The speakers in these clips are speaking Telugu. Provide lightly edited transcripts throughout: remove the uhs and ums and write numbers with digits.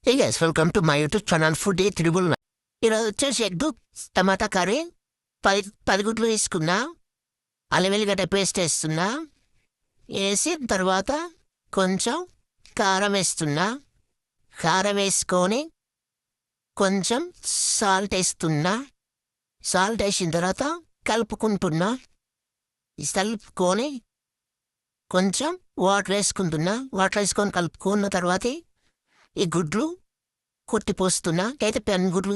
Hey guys, welcome to my YouTube channel food triple. ఈరోజు వచ్చేసి ఎగ్ టమాటా కర్రీ. 10 గుడ్లు వేసుకున్నా, అల్లం వెల్లిగడ్డ పేస్ట్ వేస్తున్నా. వేసిన తర్వాత కొంచెం కారం వేస్తున్నా. కారం వేసుకొని కొంచెం సాల్ట్ వేస్తున్నా. సాల్ట్ వేసిన తర్వాత కలుపుకుంటున్నా. కలుపుకొని కొంచెం వాటర్ వేసుకుంటున్నా. వాటర్ వేసుకొని కలుపుకున్న తర్వాత ఈ గుడ్లు కొట్టిపోస్తున్నా. అయితే 10 గుడ్లు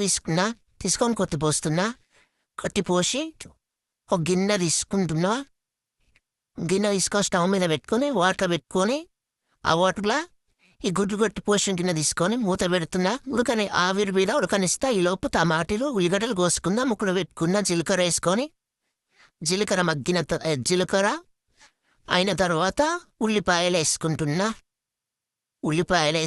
తీసుకొని కొట్టిపోస్తున్నా. కొట్టిపోసి ఒక గిన్నె తీసుకుంటున్నా. గిన్నె తీసుకొని స్టవ్ మీద పెట్టుకొని వాటర్ పెట్టుకొని ఆ వాటర్లో ఈ గుడ్లు కొట్టిపోసిన గిన్నె తీసుకొని మూత పెడుతున్నా. ఆవిరి మీద ఉడకనిస్తా. ఈలోపు టమాటాలు ఉల్లిగడ్డలు కోసుకున్నా. ముక్కలు పెట్టుకున్నా. జీలకర్ర వేసుకొని జీలకర్ర అయిన తర్వాత ఉల్లిపాయలు వేసుకుంటున్నా. ఉల్లిపాయలు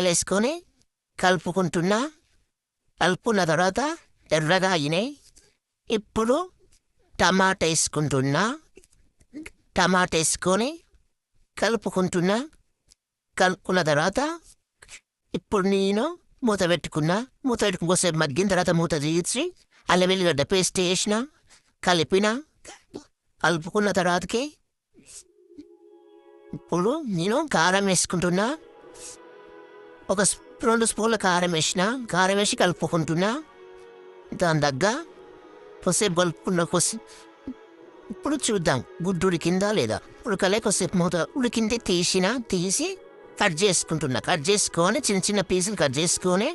వేసుకొని కలుపుకుంటున్నా. కలుపుకున్న తర్వాత ఎర్రగా అయినాయి. ఇప్పుడు టమాటా వేసుకొని కలుపుకుంటున్నా. కలుపుకున్న తర్వాత ఇప్పుడు నేను మూత పెట్టుకుని కొద్దిసేపు మగ్గిన తర్వాత మూత తీసి అల్లం వెల్లిగడ్డ పేస్ట్ వేసిన, కలుపుకున్న తర్వాతకి ఇప్పుడు నేను కారం వేసుకుంటున్నా. 2 స్పూన్ల కారం వేసి కలుపుకుంటున్నా. దాని దగ్గర కొద్దిసేపు ఇప్పుడు చూద్దాం గుడ్డు ఉడికిందా లేదా. ఉడకలే. కొద్దిసేపు మూత ఉడికింది తీసి కట్ చేసుకొని చిన్న చిన్న పీసులు కట్ చేసుకొని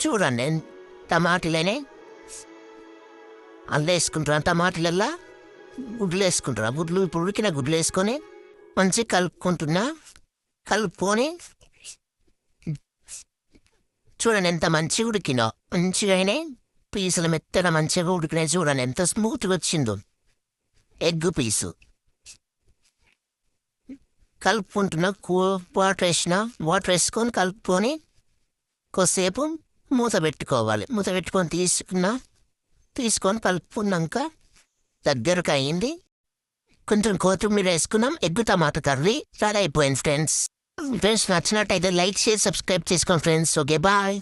చూడండి. టమాటాలనే అల్లం వేసుకుంటున్నాను. టమాటాలల్లా గుడ్లు వేసుకుంటున్నా. ఇప్పుడు ఉడికిన గుడ్లు వేసుకొని మంచిగా కలుపుకొని చూడండి ఎంత మంచిగా ఉడికినా. మంచిగానే పీసులు మెత్తగా మంచిగా ఉడికినాయి. చూడండి ఎంత స్మూత్గా వచ్చిందో ఎగ్ పీసు. కలుపుకుంటున్నా. వాటర్ వేసుకొని కలుపుకొని కొద్దిసేపు మూత పెట్టుకొని తీసుకొని కలుపుకున్నాక దగ్గరకు అయింది. కొంచెం కొత్తిమీర వేసుకున్నాం. ఎగ్ టమాటా కర్రీ రెడీ అయిపోయింది ఫ్రెండ్స్. నచ్చినట్టయితే లైక్ చేసి సబ్స్క్రైబ్ చేసుకోండి ఫ్రెండ్స్. Okay bye.